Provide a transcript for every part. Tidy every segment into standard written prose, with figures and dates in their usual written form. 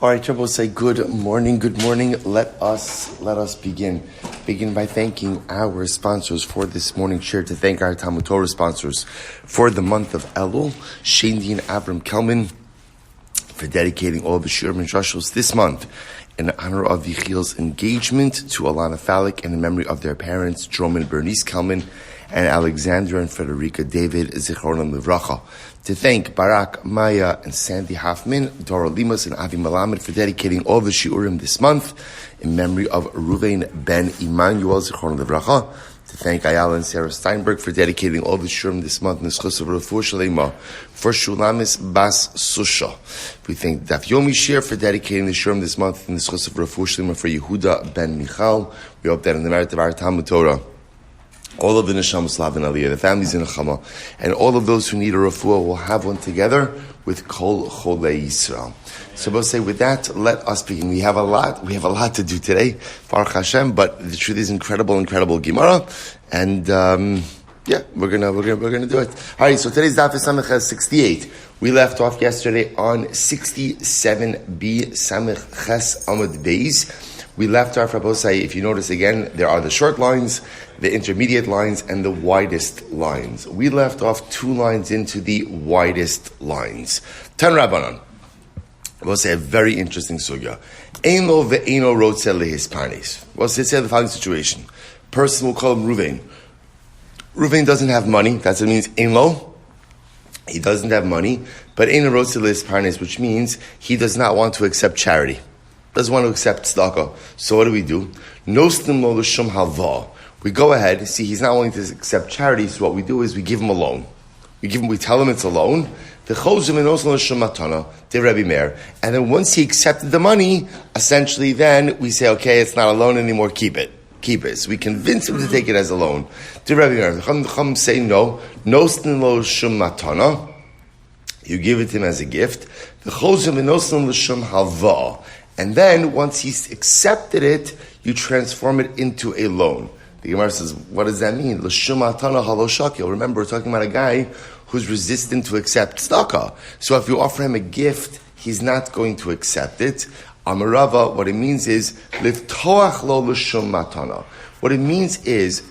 All right, Trouble, say good morning. Let us begin. Begin by thanking our sponsors for this morning's share. To thank our TALMUD TORAH sponsors for the month of Elul, Shaindy and Avraham Kelman, for dedicating all the shiur and drushos this month in honor of Yechiel's engagement to Ilana Falick and in memory of their parents, Jerome and Bernice Kelman, and Alexandra and Friderica David, zechus. To thank Barak, Maia, and Sandy Hoffman, Dora, Lemus, and Melamed for dedicating all the shiurim this month in memory of Reuven ben Emanuel, zechus. To thank Ayal Sara Steinberg for dedicating all the shiurim this month in the zechus of refuah shelema for Shulamis bas Susha. We thank Daf Yomi Shiur for dedicating the shiurim this month in the zechus of refuah shelema for Yehuda ben Michal. We hope that in the merit of our TALMUD TORAH, all of the Neshama Slav and Aliyah, the families in Chama, and all of those who need a refuah will have one together with Kol Cholei Yisrael. So we'll say with that, let us begin. We have a lot to do today, Baruch Hashem, but the truth is incredible Gemara, and we're gonna do it. All right, so today's Daf is Samech 68. We left off yesterday on 67b Samech Ches Amud Beis. We left off, Rabosai, if you notice again, there are the short lines, the intermediate lines, and the widest lines. We left off 2 lines into the widest lines. Tan Rabbanan. Rabosai, a very interesting sugya. Ein lo ve'eino rotze lehisparnes. Rabosai, say the following situation. Person will call him Reuven. Reuven doesn't have money. That's what it means. Ein lo. He doesn't have money. But eino rotze lehisparnes, which means he does not want to accept charity. Doesn't want to accept tzedakah. So what do? Nostim lo l'shum halva. We go ahead, see he's not willing to accept charity, so what we do is we give him a loan. We tell him it's a loan. And then once he accepted the money, essentially then we say, okay, it's not a loan anymore, keep it. So we convince him to take it as a loan. The Chum say no. Nostim lo l'shum matana. You give it to him as a gift. And then, once he's accepted it, you transform it into a loan. The Gemara says, what does that mean? Remember, we're talking about a guy who's resistant to accept tzedakah. So if you offer him a gift, he's not going to accept it. Amarava, what it means is, livtoach lo l'shum matana. What it means is,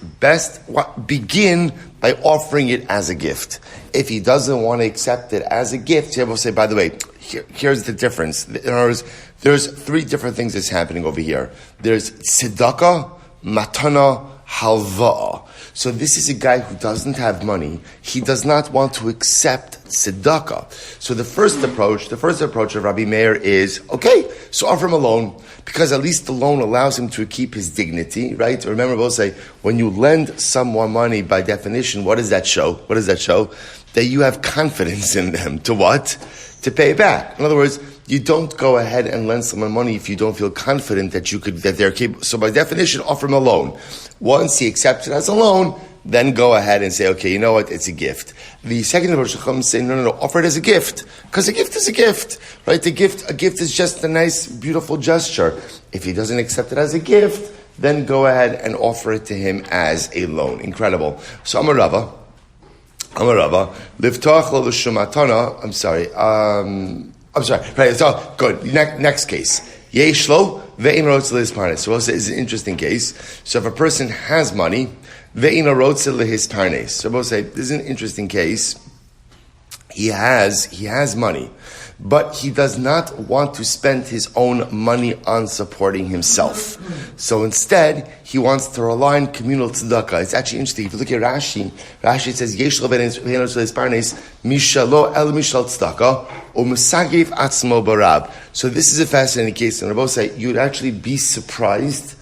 begin by offering it as a gift. If he doesn't want to accept it as a gift, he will say, by the way, here's the difference. In other words, there's 3 different things that's happening over here. There's tzedakah, matana, halva. So this is a guy who doesn't have money. He does not want to accept tzedakah. So the first approach of Rabbi Meir is, okay, so offer him a loan, because at least the loan allows him to keep his dignity, right? Remember, we'll say, when you lend someone money, by definition, what does that show? That you have confidence in them. To what? To pay back. In other words, you don't go ahead and lend someone money if you don't feel confident that they're capable. So by definition, offer him a loan. Once he accepts it as a loan, then go ahead and say, okay, you know what, it's a gift. The second approach is say, no, offer it as a gift. Because a gift is a gift, right? A gift is just a nice, beautiful gesture. If he doesn't accept it as a gift, then go ahead and offer it to him as a loan. Incredible. So Amarava, Livtach lo l'shum matana, right, so good. Next case. Yechiel ve'ein rotze lehisparnes. So it's an interesting case. So if a person has money, ve'ein rotze lehisparnes. So we'll say, this is an interesting case. He has money, but he does not want to spend his own money on supporting himself. So instead, he wants to rely on communal tzedakah. It's actually interesting. If you look at Rashi says, Yechiel ve'ein rotze lehisparnes, mishalo el mishal tzedakah, or musagiv atzmo barab. So this is a fascinating case. And Rabbi say, you'd actually be surprised.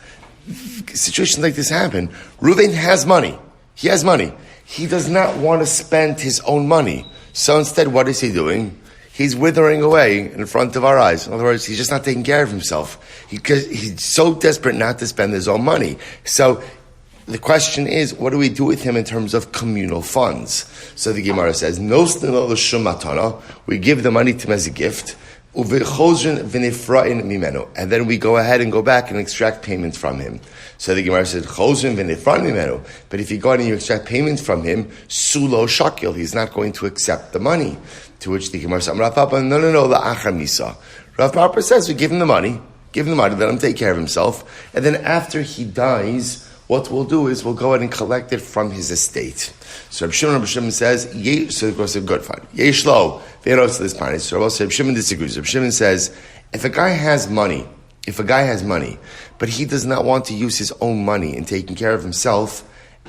Situations like this happen. Reuven has money. He has money. He does not want to spend his own money. So instead, what is he doing? He's withering away in front of our eyes. In other words, he's just not taking care of himself. He's so desperate not to spend his own money. So the question is, what do we do with him in terms of communal funds? So the Gemara says, we give the money to him as a gift. And then we go ahead and go back and extract payment from him. So the Gemara says, but if you go ahead and you extract payment from him, sulo shakil, he's not going to accept the money. To which the Gemara says, no, la'achar misa. Rav Papa says we give him the money, let him take care of himself, and then after he dies, what we'll do is we'll go ahead and collect it from his estate. So Reb Shimon says, so of course, good, fine. Yeshlo, ve'eros l'ispanis. So Reb Shimon disagrees. Reb Shimon says, if a guy has money, but he does not want to use his own money in taking care of himself,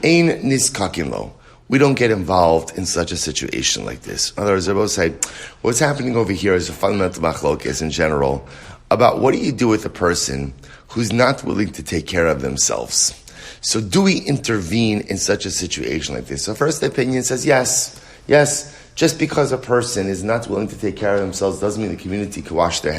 ein niskakin lo. We don't get involved in such a situation like this. In other words, they both say, what's happening over here is a fundamental machlokes in general about what do you do with a person who's not willing to take care of themselves. So do we intervene in such a situation like this? So first opinion says yes. Just because a person is not willing to take care of themselves doesn't mean the community can wash their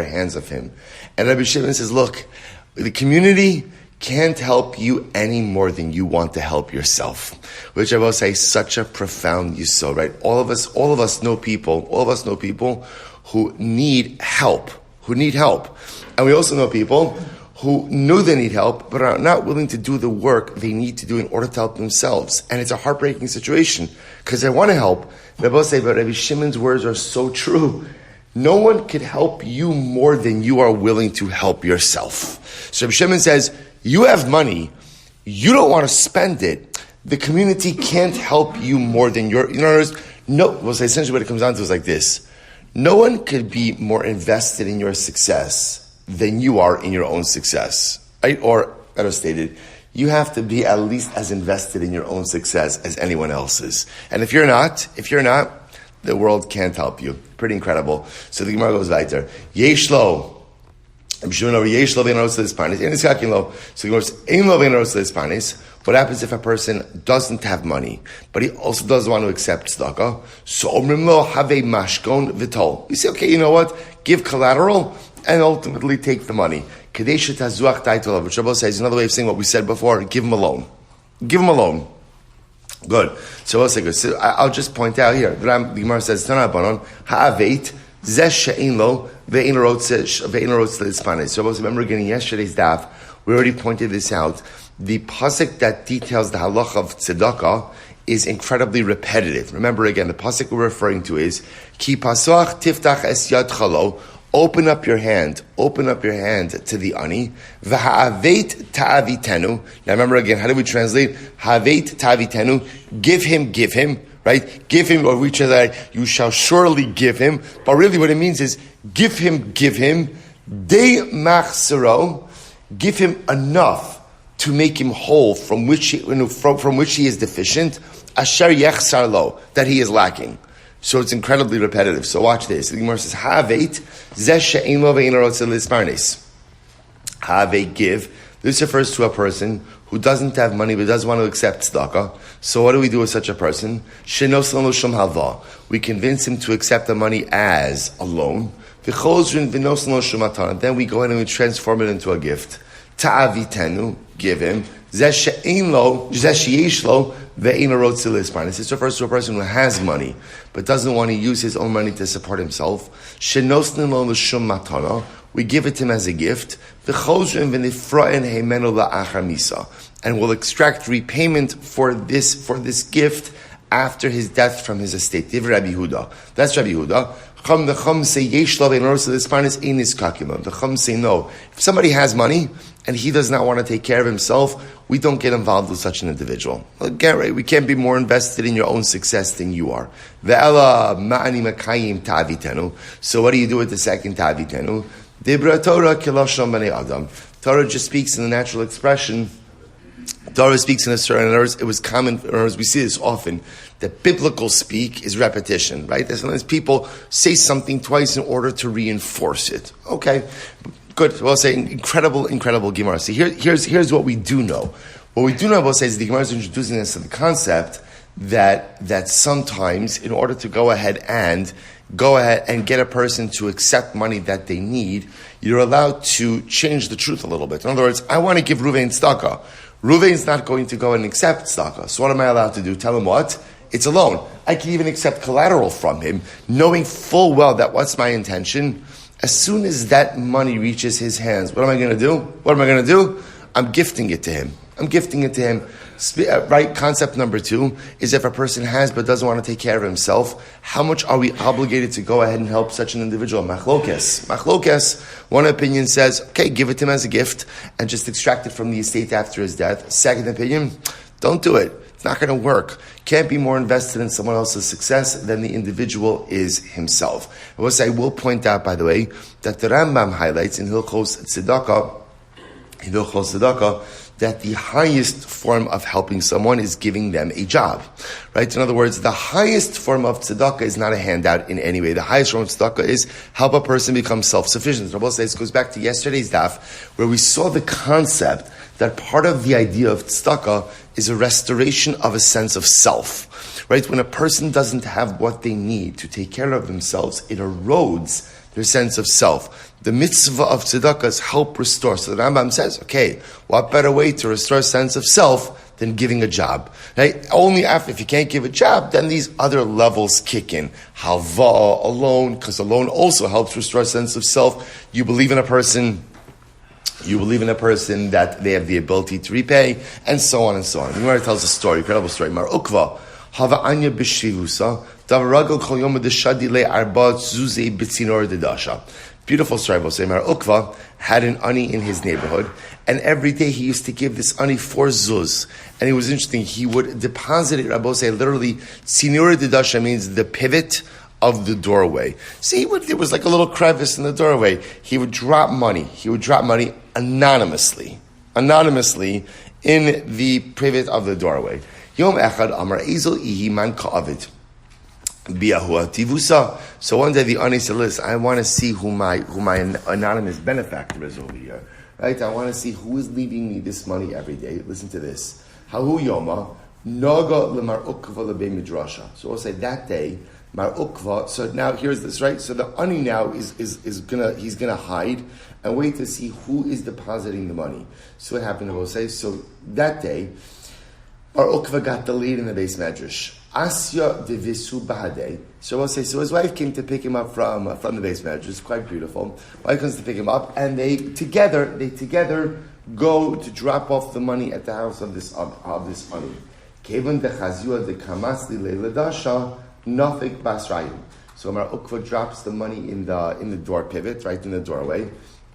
hands of him. And Rabbi Shimon says, look, the community can't help you any more than you want to help yourself. Which I will say is such a profound yisod, right? All of us know people who need help. And we also know people who know they need help, but are not willing to do the work they need to do in order to help themselves. And it's a heartbreaking situation, because they want to help. They both say, but Rabbi Shimon's words are so true. No one could help you more than you are willing to help yourself. So Rabbi Shimon says, you have money, you don't want to spend it, the community can't help you more than your, essentially what it comes down to is like this. No one could be more invested in your success than you are in your own success, right? Or, better stated, you have to be at least as invested in your own success as anyone else's. And if you're not, the world can't help you. Pretty incredible. So the Gemara goes weiter. Yeshlo. I'm sure over Yeshlo ve'enos l'ispanis. And it's kakin lo. So the Gemara says, ein lo ve'enos l'ispanis. What happens if a person doesn't have money, but he also doesn't want to accept tzedakah? So omrim lo have mashkon v'tol. You say, okay, you know what? Give collateral and ultimately take the money. Kadesha tazuach taitol. Which Rabbi says another way of saying what we said before. Give him a loan. Good. So I'll just point out here. The Gemara says, "Tanabanon ha'aveit zeh she'ein lo ve'ein rotz l'ispanis." So remember again in yesterday's daf, we already pointed this out. The pasuk that details the halacha of tzedakah is incredibly repetitive. Remember again, the pasuk we're referring to is ki pasuach tiftach es yad chalo. Open up your hand to the ani. V'ha'aveit ta'avitenu. Now remember again, how do we translate? Ha'aveit ta'avitenu. Give him, right? Give him, or we translate, you shall surely give him. But really what it means is, give him. De machsero. Give him enough to make him whole from which he is deficient. Asher yechsar lo, that he is lacking. So it's incredibly repetitive. So watch this. The Gemara says, Ha'aveit zeh she'ein lo ve'ein rotz l'isparnis. Ha'aveit, give. This refers to a person who doesn't have money but doesn't want to accept tzedakah. So what do we do with such a person? She'nos lo shum halva. We convince him to accept the money as a loan. V'chozrin v'nos lo shum matana. Then we go in and we transform it into a gift. Ta'avitenu, give him. Zeh she'yesh lo ve'ein rotz l'isparnis. This refers to a person who has money but doesn't want to use his own money to support himself. She'nosnin lo l'shum matana. We give it to him as a gift. V'chozrin v'nifra'en heimenu la'achar misa. And we'll extract repayment for this gift after his death from his estate. Div Rabbi Yehuda. That's Rabbi Yehuda. The Chum say yesh lo ve'ein rotz l'isparnis ein niskakim. The Chum say no. If somebody has money and he does not want to take care of himself, we don't get involved with such an individual. Again, right, we can't be more invested in your own success than you are. Ve'ela ma'ani makayim ta'avitenu. So what do you do with the second ta'avitenu? Dibra Torah kilosham b'nei adam. Torah just speaks in the natural expression. Dora speaks in a certain words. It was common, or as we see this often, that biblical speak is repetition, right? Sometimes people say something twice in order to reinforce it. Okay, good. We'll say incredible Gemara. See, here's what we do know. What we do know, we'll say, is the Gemara is introducing us to the concept that sometimes, in order to go ahead and get a person to accept money that they need, you're allowed to change the truth a little bit. In other words, I want to give Reuven tzedakah. Reuven's not going to go and accept tzedakah. So what am I allowed to do? Tell him what? It's a loan. I can even accept collateral from him, knowing full well that what's my intention? As soon as that money reaches his hands, what am I going to do? I'm gifting it to him. Right, concept number 2 is if a person has but doesn't want to take care of himself, how much are we obligated to go ahead and help such an individual? Machlokes. One opinion says, okay, give it to him as a gift and just extract it from the estate after his death. Second opinion, don't do it. It's not going to work. Can't be more invested in someone else's success than the individual is himself. I will point out, by the way, that the Rambam highlights in Hilchos Tzedakah, that the highest form of helping someone is giving them a job, right? In other words, the highest form of tzedakah is not a handout in any way. The highest form of tzedakah is help a person become self-sufficient. Rabbi says, goes back to yesterday's daf, where we saw the concept that part of the idea of tzedakah is a restoration of a sense of self, right? When a person doesn't have what they need to take care of themselves, it erodes their sense of self. The mitzvah of tzedakah is help restore. So the Rambam says, okay, what better way to restore a sense of self than giving a job? Right? Only after, if you can't give a job, then these other levels kick in. Halva, a loan, because a loan also helps restore a sense of self. You believe in a person that they have the ability to repay, and so on and so on. The Gemara tells a story, incredible story. Mar Ukva, Hava Anya B'Shvivusa, Davaragal Kol Yom D'Shadi Le Arba Zuzei B'Tzinor D'Dasha. Beautiful story. Mar Ukva had an ani in his neighborhood, and every day he used to give this ani 4 zuz. And it was interesting. He would deposit it, Rabbosai, literally, Tzinor D'Dasha means the pivot of the doorway. See, there was like a little crevice in the doorway. He would drop money. Anonymously in the pivot of the doorway. Yom Echad Amar Ezel Ihi Man Ka'avid. So one day the ani said, listen, I want to see who my anonymous benefactor is over here. Right? I want to see who is leaving me this money every day. Listen to this. Hahu Yoma Naga Lemar Ukva Lebe Midrasha. So we'll say that day, Mar Ukva. So now here's this, right? So the ani now he's gonna hide and wait to see who is depositing the money. So what happened? We'll say, so that day, Mar Ukva got the lead in the base medrash. Asya devisu bahadei. So we'll say, so his wife came to pick him up from the base medrash. It's quite beautiful. Wife comes to pick him up, and they together go to drop off the money at the house of this ani. Kevan dechazua de kamasli leiladasha. Nafik basrayim. So Mar Ukva drops the money in the door pivot, right in the doorway,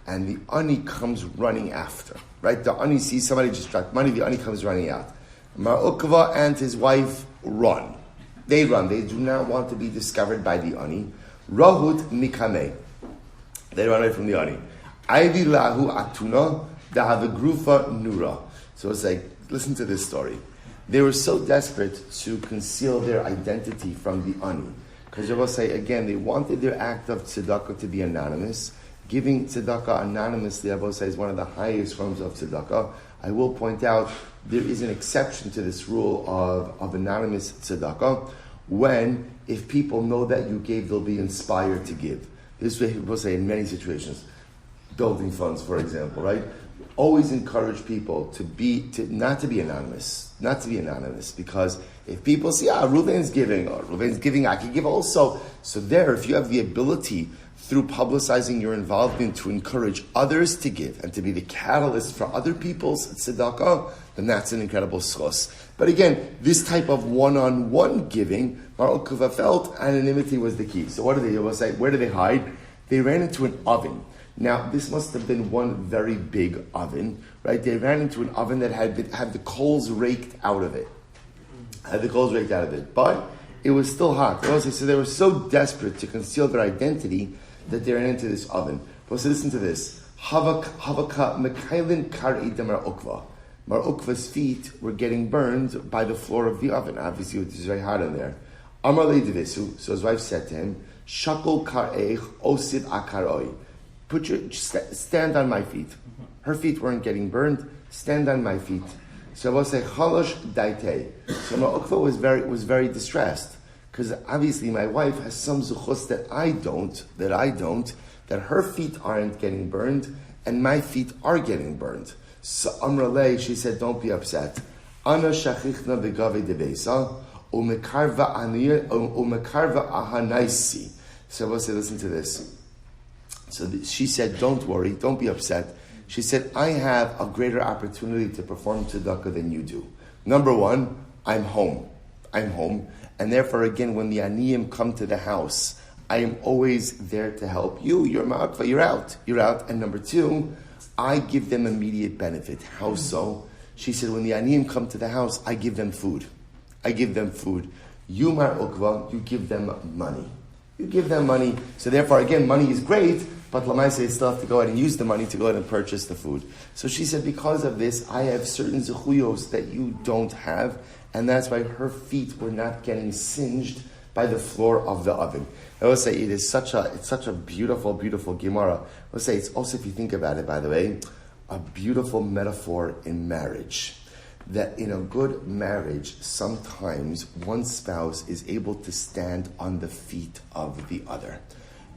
and the ani comes running after. Right, the ani sees somebody just dropped money. The ani comes running out. Mar Ukva and his wife run. They run. They do not want to be discovered by the ani. Rahut mikame. They run away from the ani. Ayvi lahu atuna dahavagrufa nura. So it's like, listen to this story. They were so desperate to conceal their identity from the ani. Because I will say, again, they wanted their act of tzedakah to be anonymous. Giving tzedakah anonymously, I will say, is one of the highest forms of tzedakah. I will point out, there is an exception to this rule of anonymous tzedakah, when, if people know that you gave, they'll be inspired to give. This way, I will say, in many situations, building funds, for example, right? Always encourage people not to be anonymous, because if people see, Reuven's giving, I can give also. So there, if you have the ability through publicizing your involvement to encourage others to give and to be the catalyst for other people's tzedakah, then that's an incredible zechus. But again, this type of one-on-one giving, Mar Ukva felt anonymity was the key. So what did they say? Where did they hide? They ran into an oven. Now, this must have been one very big oven, right? They ran into an oven that had the coals raked out of it. But it was still hot. So they were so desperate to conceal their identity that they ran into this oven. So listen to this. Havaka Mekailin Kar'i de Mar Ukva. Mar Ukva's feet were getting burned by the floor of the oven. Obviously, it was very hot in there. Amar Leidivisu. So his wife said to him, Shakol Kar'eich Osid Akaroi. Stand on my feet. Her feet weren't getting burned. Stand on my feet. So I will say chalosh daite. So Mar Ukva was very distressed, because obviously my wife has some zechus that I don't. That her feet aren't getting burned and my feet are getting burned. So Amralei, she said, don't be upset. Ana shachichna begave debeisa umekarva ahanaisi. So I will say, listen to this. So she said, don't worry, don't be upset. She said, I have a greater opportunity to perform tzedakah than you do. Number one, I'm home. And therefore, again, when the aniyim come to the house, I am always there to help you. You're ma'akva, you're out. And number two, I give them immediate benefit. How so? She said, when the aniyim come to the house, I give them food. You, Mar Ukva, you give them money. So therefore, again, money is great, but Lamaisa, you still have to go ahead and use the money to go ahead and purchase the food. So she said, because of this, I have certain zechuyos that you don't have, and that's why her feet were not getting singed by the floor of the oven. I will say it's such a beautiful, beautiful Gemara. I will say it's also, if you think about it, by the way, a beautiful metaphor in marriage. That in a good marriage, sometimes one spouse is able to stand on the feet of the other.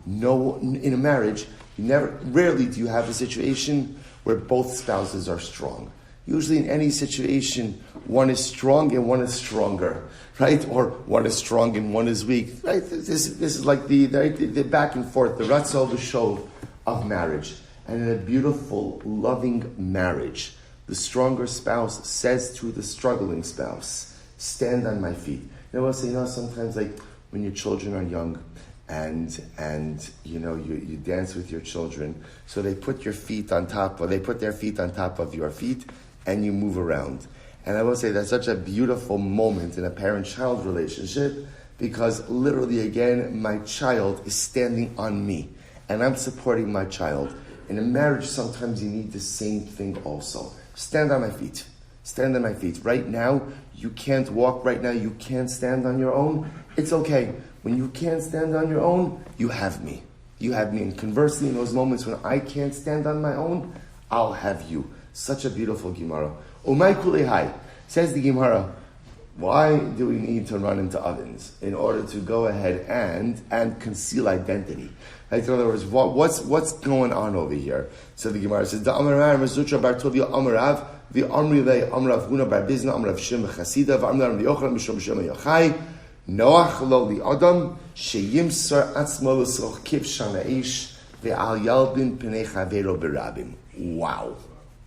No, in a marriage, rarely do you have a situation where both spouses are strong. Usually in any situation, one is strong and one is stronger, right? Or one is strong and one is weak, right? This is like the back and forth, the ratzol v'shov of marriage. And in a beautiful, loving marriage, the stronger spouse says to the struggling spouse, stand on my feet. I'll say, sometimes like when your children are young and you dance with your children, so they put their feet on top of your feet and you move around. And I will say that's such a beautiful moment in a parent-child relationship because literally, again, my child is standing on me and I'm supporting my child. In a marriage, sometimes you need the same thing also. Stand on my feet. Right now, you can't walk. Right now, you can't stand on your own. It's okay. When you can't stand on your own, you have me. And conversely, in those moments when I can't stand on my own, I'll have you. Such a beautiful Gemara. Umay kulehai, says the Gemara, why do we need to run into ovens? In order to go ahead and conceal identity. Right? In other words, what's going on over here? So the Gemara says, the Amarav Mazutra Bar Tovia Amarav, the Amrile Amrav Huna Bar Bizna Amrav Shem Chasida, Amrav Yochel Mishom Shem Yochai, Noach Lo Li Adam, Sheyimsar Atzmo L'Soch Kif Shanaish, Ve'al Yalbin Pnei Chavero Berabim.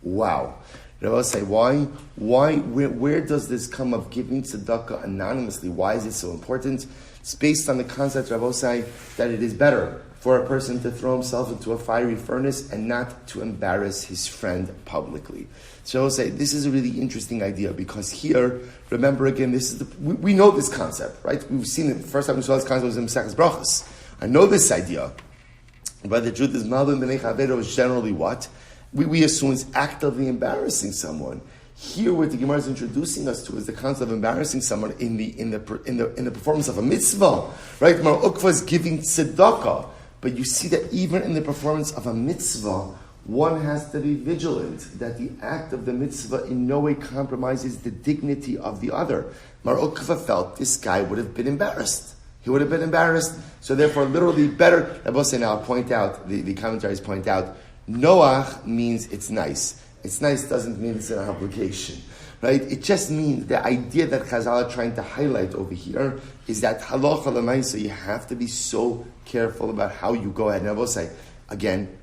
Wow. I will say, why? Where does this come of giving tzedakah anonymously? Why is it so important? It's based on the concept, Rav say, that it is better for a person to throw himself into a fiery furnace and not to embarrass his friend publicly. So I will say, this is a really interesting idea because here, remember again, we know this concept, right? We've seen it. The first time we saw this concept was in Mesechus Brachos. I know this idea, but the truth is, Malvin B'nei Chavero is generally what? We assume it's actively embarrassing someone. Here, what the Gemara is introducing us to is the concept of embarrassing someone in the performance of a mitzvah, right? Mar Ukva is giving tzedakah, but you see that even in the performance of a mitzvah, one has to be vigilant that the act of the mitzvah in no way compromises the dignity of the other. Mar Ukva felt this guy would have been embarrassed. He would have been embarrassed. So therefore, literally better. I will say now, the commentaries point out, Noach means it's nice. It's nice doesn't mean it's an obligation, right? It just means the idea that Chazal are trying to highlight over here is that halacha l'maisa, you have to be so careful about how you go ahead. And I will say, again,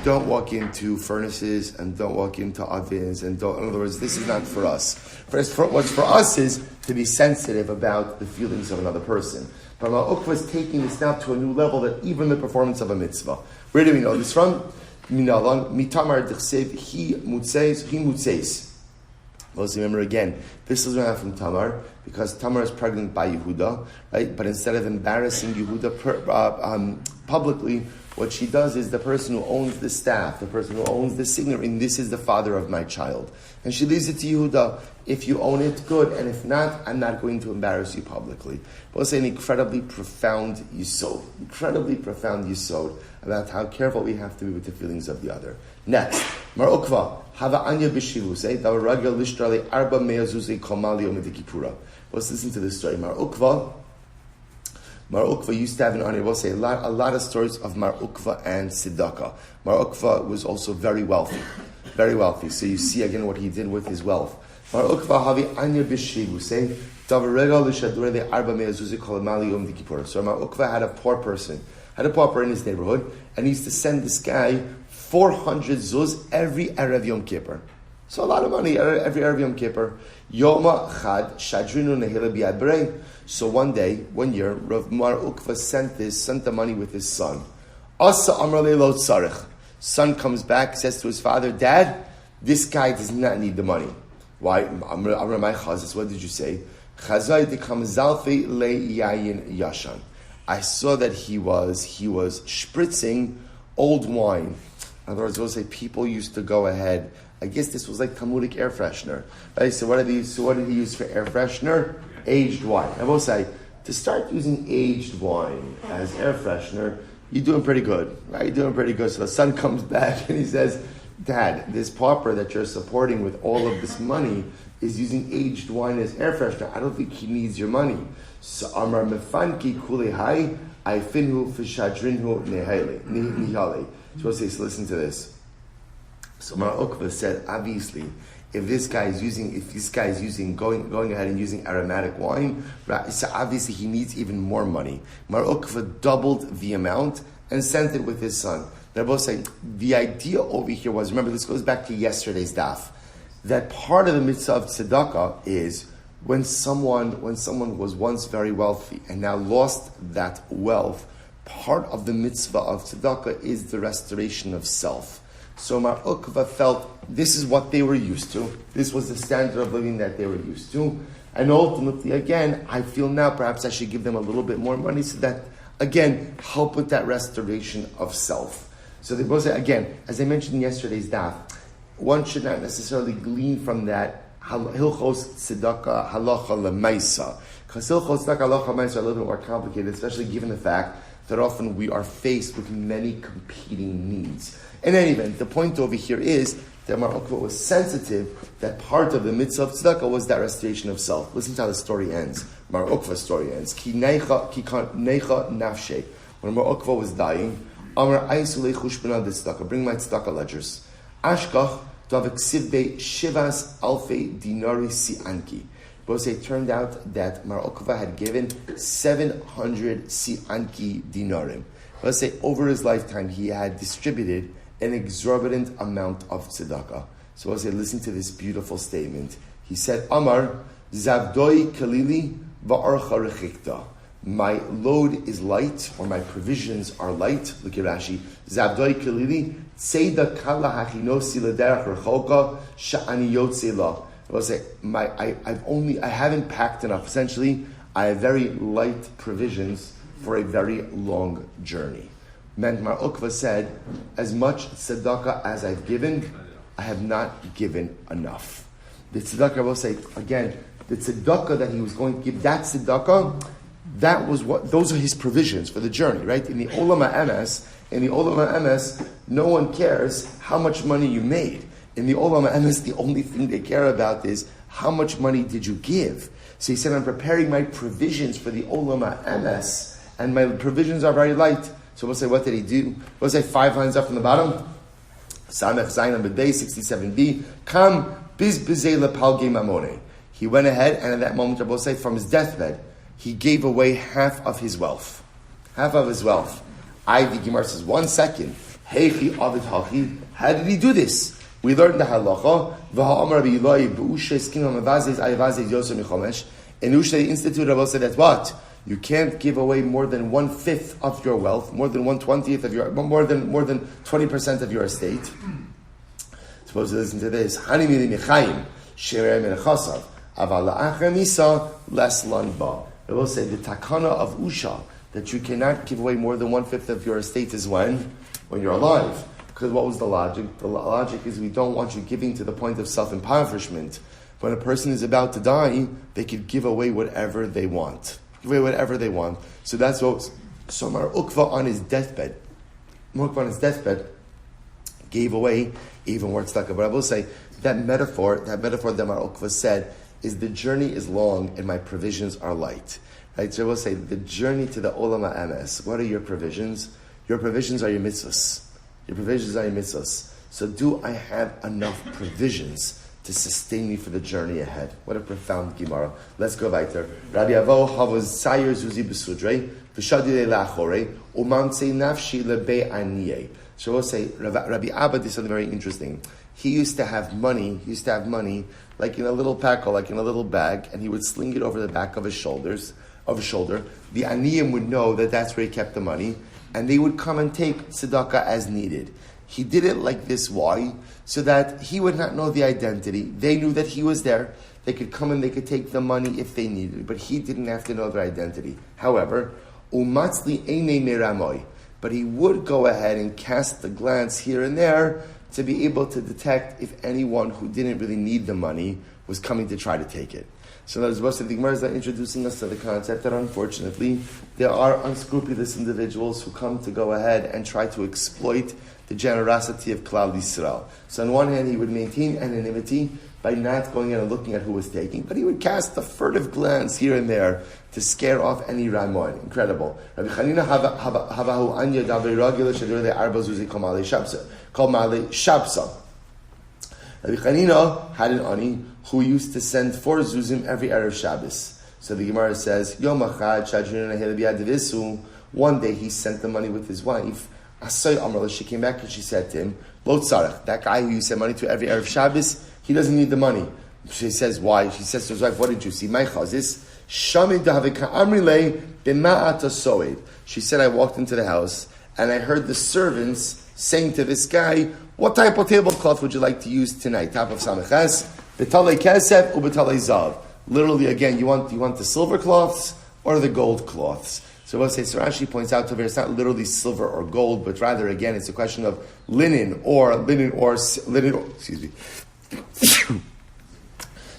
don't walk into furnaces and don't walk into ovens and don't, in other words, this is not for us. What's for us is to be sensitive about the feelings of another person. But Ukva is taking this now to a new level that even the performance of a mitzvah. Where do we know this from? Mitamar d'chsev he mutzeis. Let's remember again, this is not from Tamar, because Tamar is pregnant by Yehuda, right? But instead of embarrassing Yehuda publicly, what she does is the person who owns the staff, the person who owns the signet ring, this is the father of my child. And she leaves it to Yehuda. If you own it, good. And if not, I'm not going to embarrass you publicly. But it's an incredibly profound yisod about how careful we have to be with the feelings of the other. Next, Mar Ukva, Hava Anya B'Shivusei, Davaraga Lishtrali Arba Meazuzei Komali Omid Kippura. Let's listen to this story. Mar Ukva used to have an honor. We'll say a lot of stories of Mar Ukva and Tzedakah. Mar Ukva was also very wealthy. So you see again what he did with his wealth. Mar Ukva Havi Anya B'Shivusei, Davarega Lishtrali Arba Meazuzei Komali Omid Kippura. So Mar Ukva had a pauper in his neighborhood, and he used to send this guy 400 zuz every Erev Yom Kippur. So a lot of money every Erev Yom Kippur. Yoma Chad Shadrinu Nehila B'Yad Berei. So one year, Rav Mar Ukva sent the money with his son. Asa Amar Leilo Tzarech. Son comes back, says to his father, Dad, this guy does not need the money. Why? Amar my Chazis, what did you say? Chazai Dikam Zalfi Le Yayin Yashan. I saw that he was spritzing old wine. In other words, we'll say people used to go ahead. I guess this was like Talmudic air freshener. Right? So what did he use for air freshener? Aged wine. I will say, to start using aged wine as air freshener, you're doing pretty good, right? You're doing pretty good. So the son comes back and he says, Dad, this pauper that you're supporting with all of this money is using aged wine as air freshener. I don't think he needs your money. So Amar Mefanki Kuli Hai, I finhu fishadrinhu nihale. So listen to this. So Mar Ukva said, obviously, if this guy is going ahead and using aromatic wine, right, so obviously he needs even more money. Mar Ukva doubled the amount and sent it with his son. They're both saying the idea over here was, remember, this goes back to yesterday's daf, that part of the mitzvah of tzedakah is when someone was once very wealthy and now lost that wealth, part of the mitzvah of tzedakah is the restoration of self. So Mar Ukva felt this is what they were used to. This was the standard of living that they were used to. And ultimately, again, I feel now perhaps I should give them a little bit more money so that, again, help with that restoration of self. So they both say, again, as I mentioned in yesterday's daf, one should not necessarily glean from that Hilchos Tzedakah Halacha Lemaisa. Because Hilchos Tzedakah Halacha Lemaisa are a little bit more complicated, especially given the fact that often we are faced with many competing needs. In any event, the point over here is that Mar Ukva was sensitive that part of the mitzvah of tzedakah was that restoration of self. Listen to how the story ends. Mar Ukva's story ends. Ki necha nafshe. When Mar Ukva was dying, Amar Aisulei Chushbana de tzedakah. Bring my tzedakah ledgers. Ashkach Daviksivbe Shivas Alfe Dinari Sianki. Both it turned out that Mar Ukva had given 700 Sianki dinarim. Let's say over his lifetime he had distributed an exorbitant amount of tzedakah. So let's say, listen to this beautiful statement. He said, Amar, Zavdoi Kalili Va'archa Rechikta. My load is light, or my provisions are light. Look at Rashi. Zavdoi Kalili Tzeda Kala Hachinosi Lederach Rechoka Sha'ani Yotze La. I say, I haven't packed enough. Essentially, I have very light provisions for a very long journey. Meant Mar Ukva said, as much tzedakah as I've given, I have not given enough. The tzedakah, I will say, again, the tzedakah that he was going to give, that tzedakah, those are his provisions for the journey, right? In the Olam HaEmes, no one cares how much money you made. In the Olam HaEmes, the only thing they care about is how much money did you give. So he said, I'm preparing my provisions for the Olam HaEmes, and my provisions are very light. So we'll say, what did he do? We'll say 5 lines up from the bottom. Samech Zayin B'Day 67b. Kam biz b'zei lepalgei mamone. He went ahead, and at that moment, we'll say, from his deathbed, he gave away half of his wealth. Half of his wealth. The Gemara says, 1 second. Heichi avid hachi. How did he do this? We learned the halacha. V'ha'amar b'iloi b'ushe skim ha'mavazez ayavazez yosem michomesh. In Ushe Institute, I will say that what? You can't give away more than 1/5 of your wealth, more than 1/20 of your, more than 20% of your estate. Suppose you listen to this. Hani mili michayim sherei menechasav aval la'achar misa les lanba. I will say the takana of Usha that you cannot give away more than 1/5 of your estate is when you're alive. Because what was the logic? The logic is we don't want you giving to the point of self-impoverishment. When a person is about to die, they could give away whatever they want. So that's what. So Mar Ukva on his deathbed, gave away even more tzedakah. But I will say that metaphor that Mar Ukva said is the journey is long and my provisions are light. Right? So I will say the journey to the Olam HaEmes. What are your provisions? Your provisions are your mitzvahs. So do I have enough provisions to sustain me for the journey ahead. What a profound Gemara. Let's go weiter. Rabbi Avo havos sayer zuzi besudrei v'shadile lachore umantzei nafshi lebe aniyeh. So we'll say Rabbi Abba did something very interesting. He used to have money. Like in a little pack or like in a little bag, and he would sling it over the back of his shoulder. The aniyim would know that that's where he kept the money, and they would come and take tzedakah as needed. He did it like this. Why? So that he would not know the identity. They knew that he was there. They could come and they could take the money if they needed it, but he didn't have to know their identity. However, umatzli einei meramoy, but he would go ahead and cast a glance here and there to be able to detect if anyone who didn't really need the money was coming to try to take it. So that is most of the Gemara is introducing us to the concept that unfortunately there are unscrupulous individuals who come to go ahead and try to exploit the generosity of Klal Yisrael. So on one hand he would maintain anonymity by not going in and looking at who was taking, but he would cast a furtive glance here and there to scare off any Ramon. Incredible. Rabbi Chanina havahu anya davei ragil shadur le arba zuzi kol male shabsa. Rabbi Chanina had an ani who used to send 4 zuzim every Erev Shabbos. So the Gemara says, Yom achad shadrina helev yad devisu. One day he sent the money with his wife. Asay Amrla, she came back and she said to him, Lo tzarech, that guy who you send money to every Erev Shabbos, he doesn't need the money. She says, why? She says to his wife, what did you see? My chazis, Shamid dahavika amrile b'ma'at soed. She said, I walked into the house and I heard the servants saying to this guy, what type of tablecloth would you like to use tonight? Top of samachas, b'talei kesef u b'talei zav. Literally, again, you want the silver cloths or the gold cloths? So we'll say, so Rashi points out to her, it's not literally silver or gold, but rather, again, it's a question of linen or excuse me.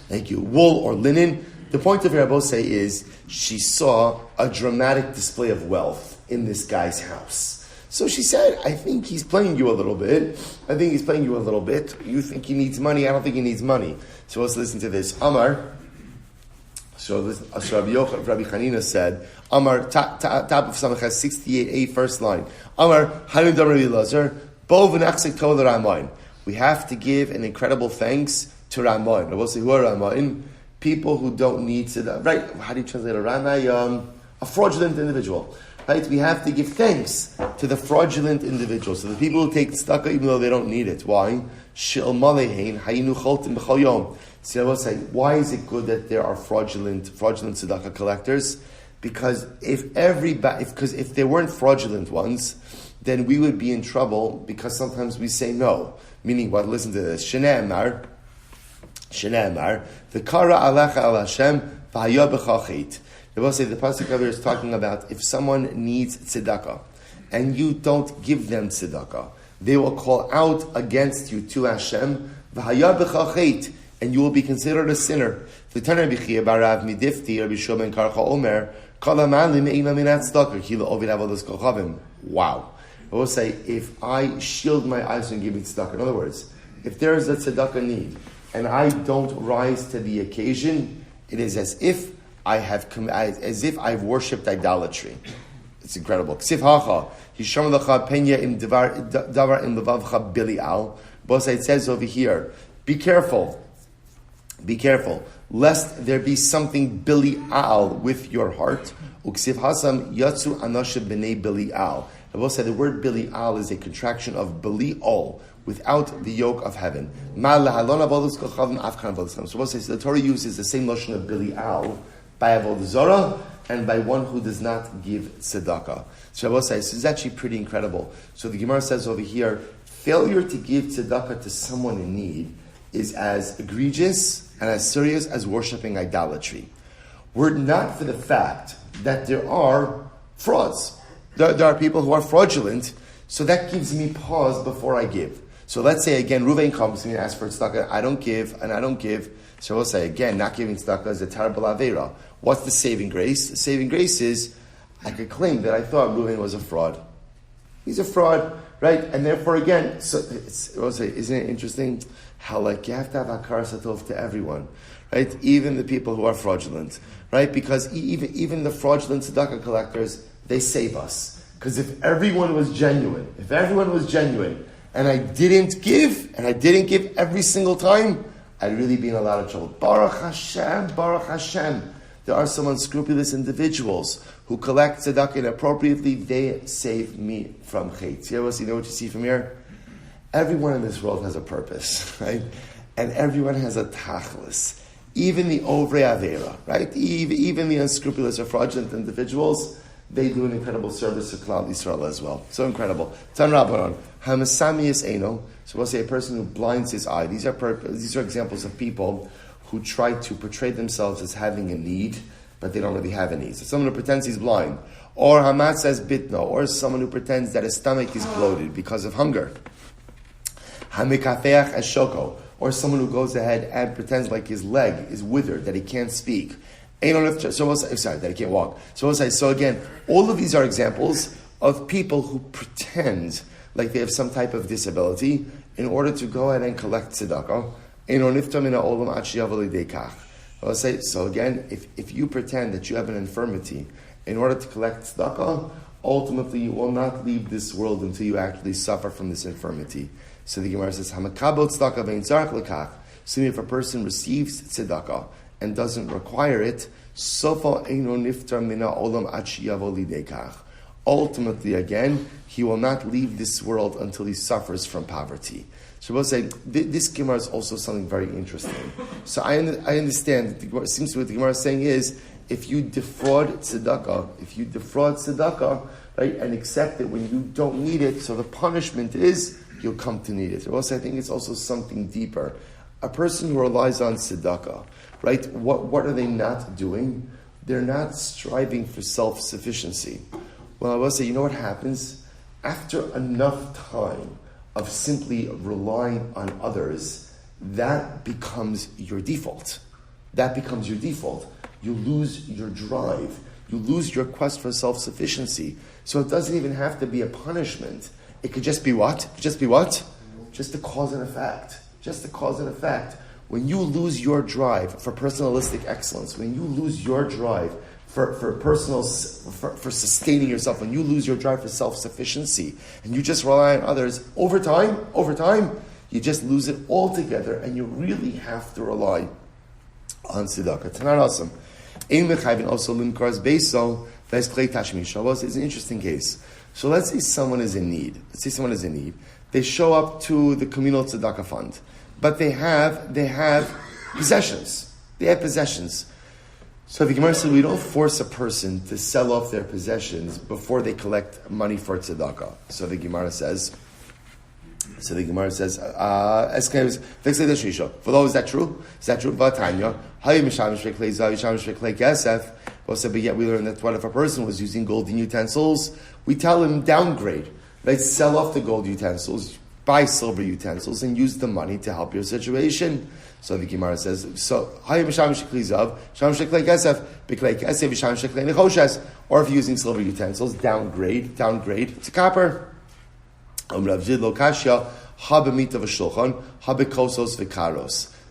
Thank you. Wool or linen. The point of Rabbi say is she saw a dramatic display of wealth in this guy's house. So she said, I think he's playing you a little bit. You think he needs money. I don't think he needs money. So let's listen to this. Amar. So Rabbi Chanina said, Amar, top of Samachas 68a, first line. Amar, Hanun Dam Rabbi Elazar, Bo v'nachzik tov l'Ramayin. We have to give an incredible thanks to Ramayin. I will say, who are Ramayin? People who don't need to, right? How do you translate a Ramay? A fraudulent individual. Right? We have to give thanks to the fraudulent individuals. So the people who take tzedakah even though they don't need it. Why? She'el hayinu choltim b'chol yom. See, I will say, why is it good that there are fraudulent tzedakah collectors? Because if they weren't fraudulent ones, then we would be in trouble because sometimes we say no. Meaning what? Listen to this. Shene'emar, the kara alecha al Hashem v'haya b'cha chet. They will say the pasuk over is talking about if someone needs tzedakah and you don't give them tzedakah, they will call out against you to Hashem v'haya b'cha chet, and you will be considered a sinner. Wow. I will say, if I shield my eyes from giving tzedakah, in other words, if there is a tzedakah need and I don't rise to the occasion, it is as if I've worshipped idolatry. It's incredible. It says over here, be careful, lest there be something bili'al with your heart. Uksiv hasam yatsu anashim b'nei bili'al. I will say the word bili'al is a contraction of bili'ol, without the yoke of heaven. So we'll say the Torah uses the same notion of bili'al by avodah zarah and by one who does not give tzedakah. So I will say this is actually pretty incredible. So the Gemara says over here, failure to give tzedakah to someone in need is as egregious and as serious as worshipping idolatry. Were it not for the fact that there are frauds, there are people who are fraudulent, so that gives me pause before I give. So let's say again, Reuven comes to me and asks for tzedakah, I don't give. So we'll say again, not giving tzedakah is a terrible aveira. What's the saving grace? The saving grace is, I could claim that I thought Reuven was a fraud. He's a fraud, right? And therefore again, we'll say, isn't it interesting how you have to have hakar satov to everyone, right? Even the people who are fraudulent, right? Because even the fraudulent tzedakah collectors, they save us. Because if everyone was genuine, and I didn't give every single time, I'd really be in a lot of trouble. Baruch Hashem, Baruch Hashem. There are some unscrupulous individuals who collect tzedakah inappropriately. They save me from chait. You know what you see from here? Everyone in this world has a purpose, right? And everyone has a tachlis. Even the ovrei avera, right? Even the unscrupulous or fraudulent individuals, they do an incredible service to Klal Yisrael as well. So incredible. Tan Rabbanon, Hamasamius Eino. So we'll say a person who blinds his eye. These are examples of people who try to portray themselves as having a need, but they don't really have a need. So someone who pretends he's blind. Or Hamat says bitno. Or someone who pretends that his stomach is bloated because of hunger. Hamikafeach Ashoko. Or someone who goes ahead and pretends like his leg is withered, that he can't speak. That he can't walk. So again, all of these are examples of people who pretend like they have some type of disability in order to go ahead and collect tzedakah. So again, if you pretend that you have an infirmity in order to collect tzedakah, ultimately you will not leave this world until you actually suffer from this infirmity. So the Gemara says, so if a person receives tzedakah and doesn't require it, ultimately again, he will not leave this world until he suffers from poverty. So we'll say, this Gemara is also something very interesting. So I understand, it seems to what the Gemara is saying is, if you defraud tzedakah, right, and accept it when you don't need it, so the punishment is, you'll come to need it. So also, I think it's also something deeper. A person who relies on tzedakah, right, what are they not doing? They're not striving for self-sufficiency. Well, I will say, you know what happens? After enough time of simply relying on others, that becomes your default. You lose your drive. You lose your quest for self-sufficiency. So it doesn't even have to be a punishment. It could just be what? Just a cause and effect. When you lose your drive for personalistic excellence, when you lose your drive for sustaining yourself, when you lose your drive for self-sufficiency, and you just rely on others, over time, you just lose it altogether, and you really have to rely on tzedakah. Tanan awesome. Ein mechayvin also limkars beiso v'es klei tashmisha. It's an interesting case. So let's say someone is in need. They show up to the communal tzedakah fund, but they have possessions. So the Gemara said we don't force a person to sell off their possessions before they collect money for tzedakah. So the Gemara says, for those, is that true? But yet we learn that what if a person was using golden utensils, we tell him downgrade. Right? Sell off the gold utensils, buy silver utensils, and use the money to help your situation. So the Gemara says, or if you're using silver utensils, downgrade to copper.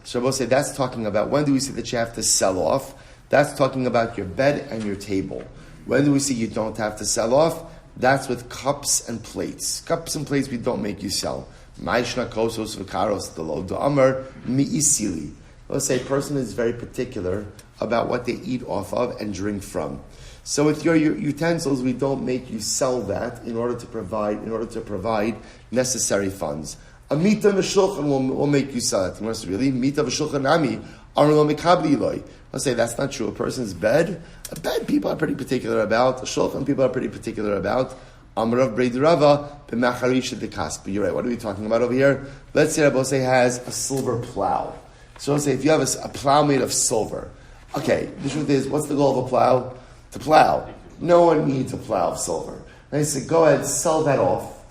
Shabbos say that's talking about, when do we say that you have to sell off? That's talking about your bed and your table. When do we say you don't have to sell off? That's with cups and plates. Cups and plates we don't make you sell. Let's say a person is very particular about what they eat off of and drink from. So with your utensils, we don't make you sell that in order to provide necessary funds. A mita v'shulchan will make you sell it. Really? Mita v'shulchan nami arlo mikabli loy. Let's say that's not true. A person's bed, people are pretty particular about. A shulchan people are pretty particular about. Amrav Breidirava b'macharish dekas. But you're right. What are we talking about over here? Let's say Rabbi has a silver plow. So let's say if you have a plow made of silver. Okay, the truth is, what's the goal of a plow? To plow. No one needs a plow of silver. And I said, go ahead, sell that off,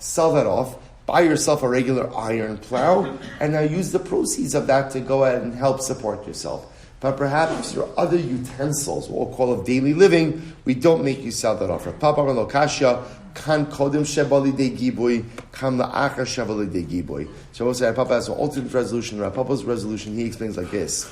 buy yourself a regular iron plow, and now use the proceeds of that to go ahead and help support yourself. But perhaps your other utensils, what we'll call of daily living, we don't make you sell that off. Papa Lokasha kan kodim shebali de gibui, kam la'achar shebali de gibui. So we'll say Papa has an alternate resolution. Papa's resolution, he explains like this.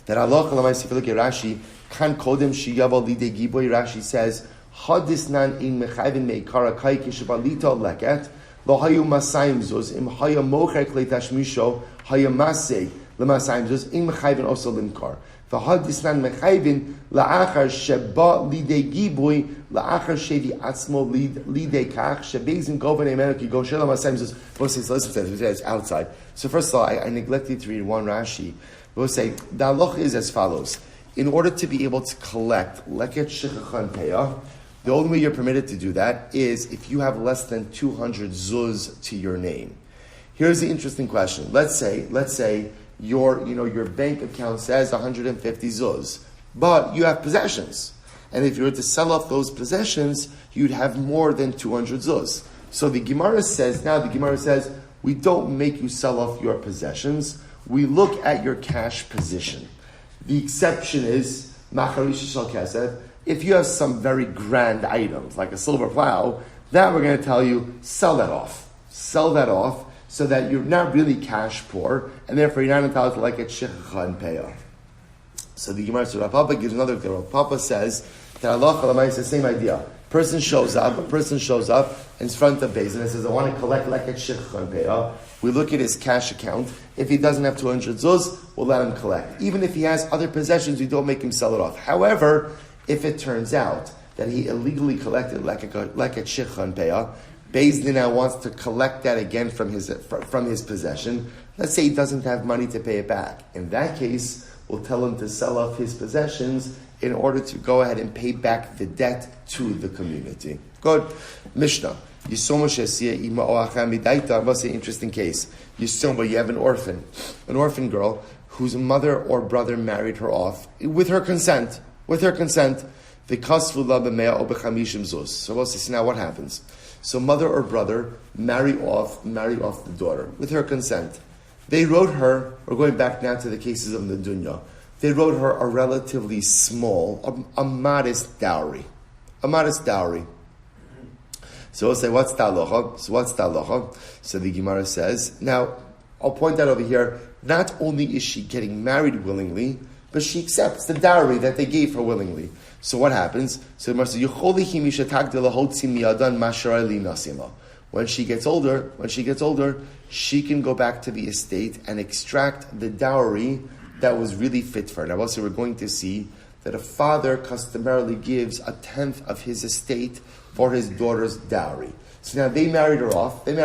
That Allah, if you look at Rashi, kan kodim sheyabali de gibui, Rashi says, hadisnan in mechayvin meikara kai kishabalita leket, lo hayu masayim zuz, im haya mocher klei tashmisho, haya masei, L'masayim zuz, in mechayvin also limkar. V'had disnan mechayvin la'achar sheba lidei gibui la'achar shevi atzmo lidei kach shebezin govan Emanuel ki go shelam masayim zuz. We'll say, so listen to this, it's outside. So first of all, I neglected to read one Rashi. We'll say, the halacha is as follows. In order to be able to collect leket shechachan peyah, the only way you're permitted to do that is if you have less than 200 zuz to your name. Here's the interesting question. Let's say your bank account says 150 zuz, but you have possessions. And if you were to sell off those possessions, you'd have more than 200 zuz. So the Gemara says, we don't make you sell off your possessions. We look at your cash position. The exception is, macharish shel kesef, if you have some very grand items, like a silver plow, that we're going to tell you, sell that off. Sell that off, so that you're not really cash poor, and therefore you're not entitled to like a shechacha and payah. So the Gemara Rav Papa gives another example. Rav Papa says that Allah Chalamai is the same idea. A person shows up in front of Beis and says, I want to collect like a shechacha and payah. We look at his cash account. If he doesn't have 200 zuz, we'll let him collect. Even if he has other possessions, we don't make him sell it off. However, if it turns out that he illegally collected like a shechacha and payah, Beis Din now wants to collect that again from his possession. Let's say he doesn't have money to pay it back. In that case, we'll tell him to sell off his possessions in order to go ahead and pay back the debt to the community. Good. Mishnah. What's the interesting case? You have an orphan girl whose mother or brother married her off with her consent. The kasvula b'mea o b'chamishim zuz. So now what happens? So mother or brother marry off the daughter with her consent. They wrote her, we're going back now to the cases of the dunya, they wrote her a relatively small, a modest dowry. So we'll say, what's talacha? So the Gemara says, now, I'll point out over here, not only is she getting married willingly, but she accepts the dowry that they gave her willingly. So what happens? So the Gemara says, when she gets older, she can go back to the estate and extract the dowry that was really fit for her. Now also we're going to see that a father customarily gives 1/10 of his estate for his daughter's dowry. So now they married her off, and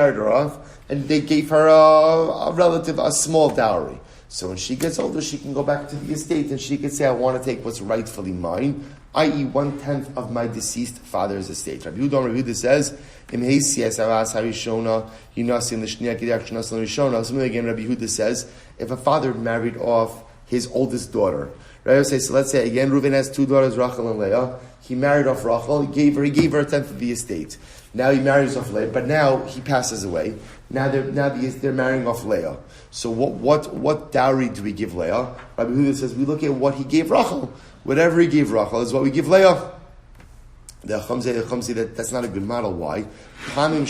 they gave her a small dowry. So when she gets older, she can go back to the estate and she can say, I want to take what's rightfully mine, i.e. 1/10 of my deceased father's estate. Rabbi Yehuda says, something again, Rabbi Yehuda says, if a father married off his oldest daughter, right? So let's say again, Reuven has 2 daughters, Rachel and Leah. He married off Rachel. He gave her 1/10 of the estate. Now he marries off Leah, but now he passes away. Now they're marrying off Leah. So what dowry do we give Leah? Rabbi Yehuda says we look at what he gave Rachel. Whatever he gave Rachel is what we give Leah. The Chum say that's not a good model. Why? Chum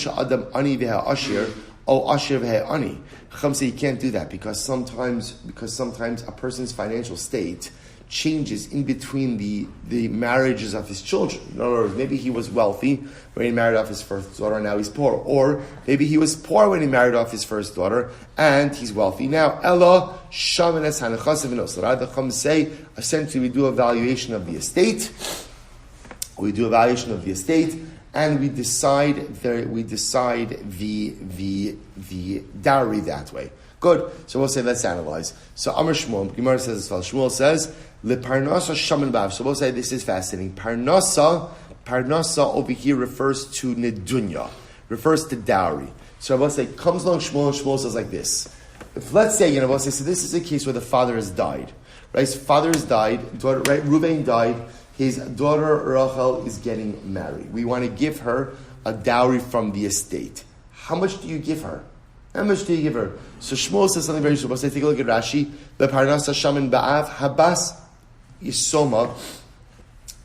say you can't do that because sometimes a person's financial state changes in between the marriages of his children. In other words, maybe he was wealthy when he married off his first daughter, and now he's poor. Or maybe he was poor when he married off his first daughter, and he's wealthy now. Ella shamanes hanachasav v'nosara. The Chum say essentially we do a valuation of the estate. And we decide the dowry that way. Good. So we'll say let's analyze. So Amar Shmuel, Gemara says as follows. Shmuel says leparnasa shaman bav. So we'll say this is fascinating. Parnasa over here refers to nedunya, refers to dowry. So we'll say comes along Shmuel and Shmuel says like this. If let's say we'll say so this is a case where the father has died, right? His father has died. Daughter, right? Reuven died. His daughter Rachel is getting married. We want to give her a dowry from the estate. How much do you give her? So Shmuel says something very simple. So take a look at Rashi. Leparnasa shaman ba'av habas yisoma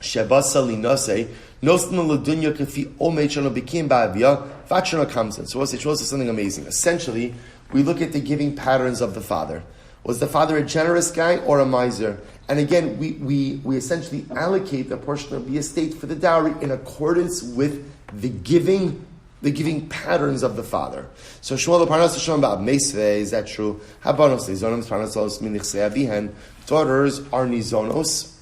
shebasa linase nosna ledunya kafi omeid shana bekim ba'avia vachana comes in. So Shmuel says something amazing. Essentially, we look at the giving patterns of the father. Was the father a generous guy or a miser? And again, we essentially allocate a portion of the estate for the dowry in accordance with the giving the giving patterns of the father. So Shmuel Parnas Shom Ba'ab Meisvei, is that true? Habanos Nizonos Parnasos Minichsei Avihen. Daughters are Nizonos,